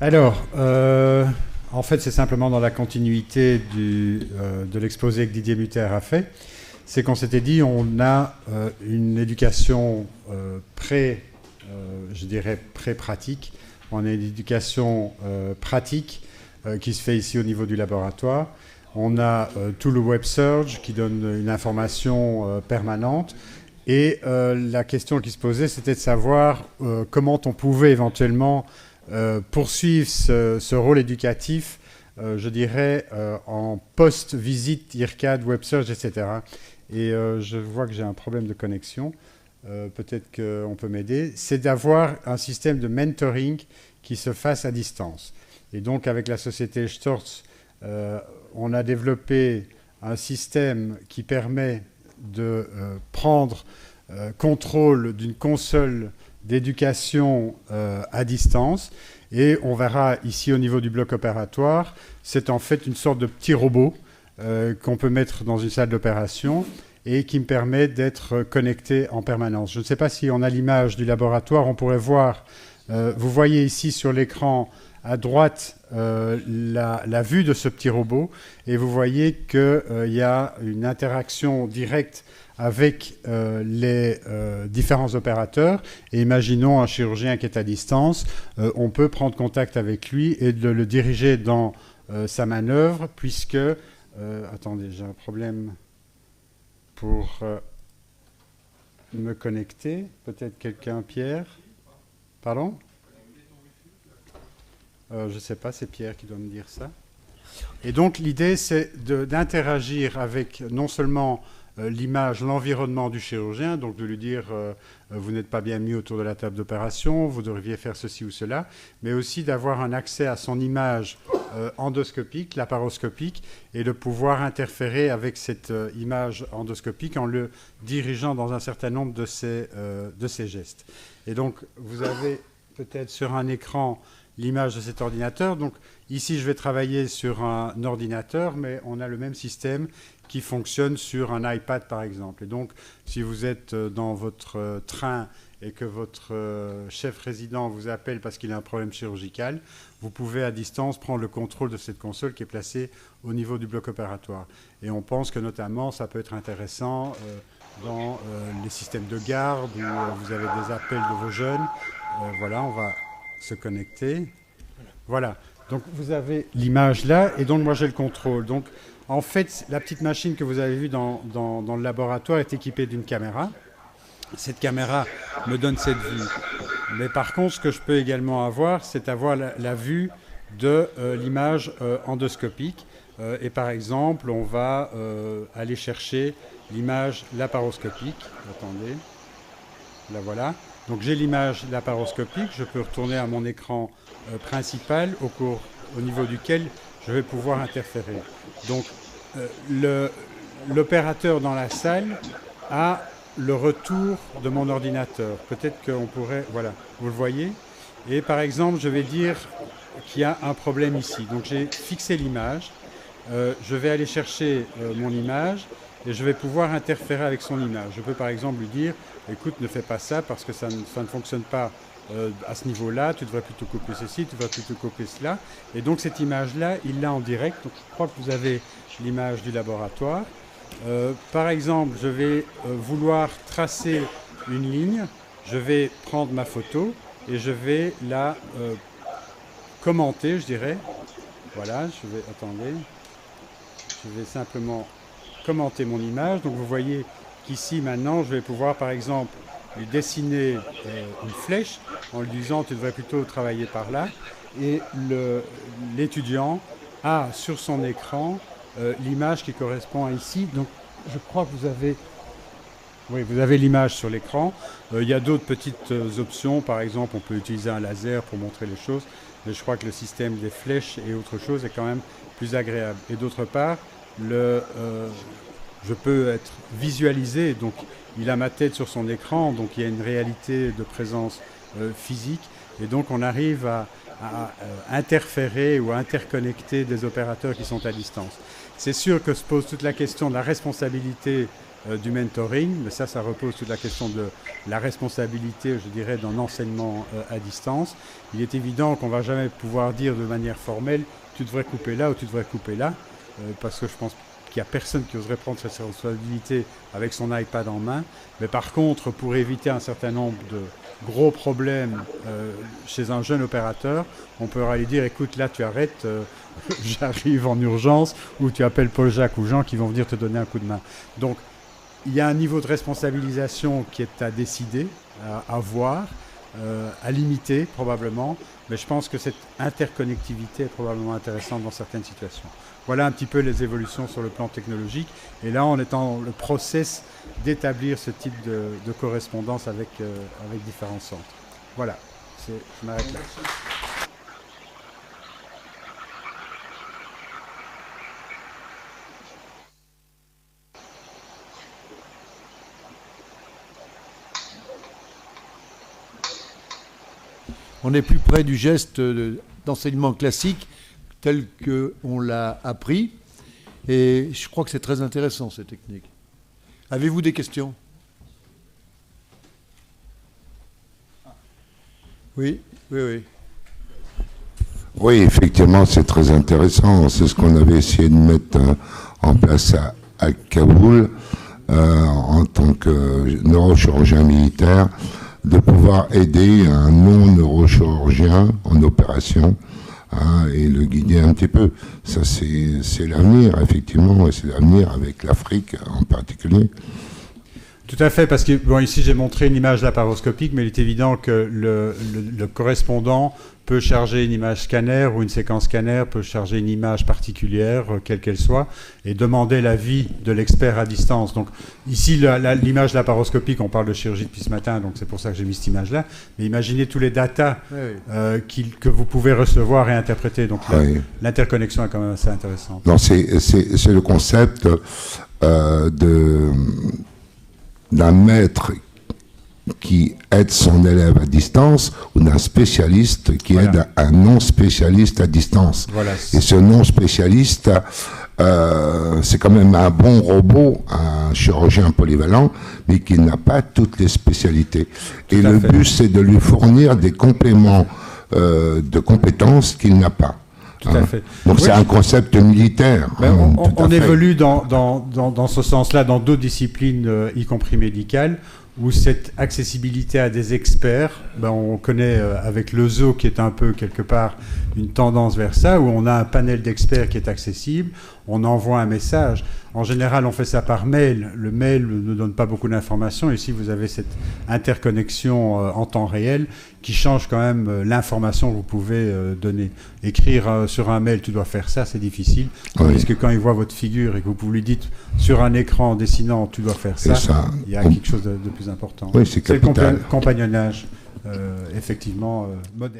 Alors, en fait, c'est simplement dans la continuité de l'exposé que Didier Mutter a fait. C'est qu'on s'était dit, on a une éducation je dirais pré-pratique. On a une éducation pratique qui se fait ici au niveau du laboratoire. On a tout le web search qui donne une information permanente. Et la question qui se posait, c'était de savoir comment on pouvait éventuellement poursuivre ce rôle éducatif, je dirais, en post-visite, IRCAD, web search, etc. Et je vois que j'ai un problème de connexion. Peut-être qu'on peut m'aider. C'est d'avoir un système de mentoring qui se fasse à distance. Et donc, avec la société Storz, on a développé un système qui permet de prendre contrôle d'une console d'éducation à distance. Et on verra ici au niveau du bloc opératoire, c'est en fait une sorte de petit robot qu'on peut mettre dans une salle d'opération et qui me permet d'être connecté en permanence. Je ne sais pas si on a l'image du laboratoire, on pourrait voir, vous voyez ici sur l'écran à droite la vue de ce petit robot et vous voyez qu'il y a une interaction directe avec les différents opérateurs. Et imaginons un chirurgien qui est à distance, on peut prendre contact avec lui et de le diriger dans sa manœuvre puisque... attendez, j'ai un problème pour me connecter. Peut-être quelqu'un, Pierre. Pardon ? Je ne sais pas, c'est Pierre qui doit me dire ça. Et donc l'idée, c'est d'interagir avec non seulement l'image, l'environnement du chirurgien, donc de lui dire vous n'êtes pas bien mis autour de la table d'opération, vous devriez faire ceci ou cela, mais aussi d'avoir un accès à son image endoscopique, laparoscopique, et de pouvoir interférer avec cette image endoscopique en le dirigeant dans un certain nombre de ces gestes. Et donc vous avez peut-être sur un écran l'image de cet ordinateur. Donc ici, je vais travailler sur un ordinateur, mais on a le même système qui fonctionne sur un iPad, par exemple. Et donc, si vous êtes dans votre train et que votre chef résident vous appelle parce qu'il a un problème chirurgical, vous pouvez à distance prendre le contrôle de cette console qui est placée au niveau du bloc opératoire. Et on pense que notamment, ça peut être intéressant dans les systèmes de garde où vous avez des appels de vos jeunes. Voilà, on va se connecter. Voilà. Donc vous avez l'image là et donc moi j'ai le contrôle. Donc en fait la petite machine que vous avez vue dans le laboratoire est équipée d'une caméra. Cette caméra me donne cette vue. Mais par contre ce que je peux également avoir c'est avoir la vue de l'image endoscopique. Et par exemple on va aller chercher l'image laparoscopique. Attendez. Là voilà. Donc j'ai l'image laparoscopique, je peux retourner à mon écran principal au niveau duquel je vais pouvoir interférer. Donc l'opérateur dans la salle a le retour de mon ordinateur. Peut-être qu'on pourrait... Voilà, vous le voyez. Et par exemple, je vais dire qu'il y a un problème ici. Donc j'ai fixé l'image, je vais aller chercher mon image et je vais pouvoir interférer avec son image. Je peux par exemple lui dire, écoute, ne fais pas ça parce que ça ne fonctionne pas à ce niveau-là, tu devrais plutôt couper ceci, tu devrais plutôt couper cela. Et donc cette image-là, il l'a en direct. Donc je crois que vous avez l'image du laboratoire. Par exemple, je vais vouloir tracer une ligne, je vais prendre ma photo et je vais la commenter, je dirais. Voilà, attendez, je vais simplement commenter mon image. Donc vous voyez qu'ici maintenant je vais pouvoir par exemple lui dessiner une flèche en lui disant tu devrais plutôt travailler par là et l'étudiant a sur son écran l'image qui correspond à ici. Donc je crois que vous avez l'image sur l'écran. Il y a d'autres petites options, par exemple on peut utiliser un laser pour montrer les choses, mais je crois que le système des flèches et autre chose est quand même plus agréable. Et d'autre part, je peux être visualisé, donc il a ma tête sur son écran, donc il y a une réalité de présence physique, et donc on arrive à interférer ou à interconnecter des opérateurs qui sont à distance. C'est sûr que se pose toute la question de la responsabilité du mentoring, mais ça repose toute la question de la responsabilité, je dirais, d'un enseignement à distance. Il est évident qu'on ne va jamais pouvoir dire de manière formelle tu devrais couper là ou tu devrais couper là, parce que je pense qu'il n'y a personne qui oserait prendre cette responsabilité avec son iPad en main. Mais par contre, pour éviter un certain nombre de gros problèmes chez un jeune opérateur, on peut aller dire écoute, là tu arrêtes, j'arrive en urgence, ou tu appelles Paul-Jacques ou Jean qui vont venir te donner un coup de main. Donc il y a un niveau de responsabilisation qui est à décider, à voir, à limiter probablement, mais je pense que cette interconnectivité est probablement intéressante dans certaines situations. Voilà un petit peu les évolutions sur le plan technologique. Et là, on est dans le process d'établir ce type de correspondance avec différents centres. Voilà, je m'arrête là. On est plus près du geste d'enseignement classique tel qu'on l'a appris. Et je crois que c'est très intéressant, cette technique. Avez-vous des questions? Oui, oui, oui. Oui, effectivement, c'est très intéressant. C'est ce qu'on avait essayé de mettre en place à Kaboul en tant que neurochirurgien militaire, de pouvoir aider un non-neurochirurgien en opération et le guider un petit peu. Ça, c'est l'avenir, effectivement, et c'est l'avenir avec l'Afrique en particulier. Tout à fait, parce que bon, ici j'ai montré une image laparoscopique, mais il est évident que le correspondant peut charger une image scanner ou une séquence scanner, peut charger une image particulière, quelle qu'elle soit, et demander l'avis de l'expert à distance. Donc ici, l'image laparoscopique, on parle de chirurgie depuis ce matin, donc c'est pour ça que j'ai mis cette image-là. Mais imaginez tous les datas que vous pouvez recevoir et interpréter. Donc l'interconnexion est quand même assez intéressante. Non, c'est le concept d'un maître qui aide son élève à distance ou d'un spécialiste qui aide un non-spécialiste à distance. Voilà. Et ce non-spécialiste, c'est quand même un bon robot, un chirurgien polyvalent, mais qui n'a pas toutes les spécialités. Et le but, c'est de lui fournir des compléments de compétences qu'il n'a pas. Tout à fait. Donc c'est un concept militaire. On évolue dans ce sens-là dans d'autres disciplines, y compris médicales, où cette accessibilité à des experts, on connaît avec le zoo qui est un peu quelque part une tendance vers ça, où on a un panel d'experts qui est accessible, on envoie un message. En général, on fait ça par mail. Le mail ne donne pas beaucoup d'informations. Ici, vous avez cette interconnexion en temps réel qui change quand même l'information que vous pouvez donner. Écrire sur un mail, tu dois faire ça, c'est difficile. Parce que quand il voit votre figure et que vous lui dites sur un écran en dessinant, tu dois faire ça, il y a quelque chose de plus important. Oui, c'est le compagnonnage, effectivement, moderne.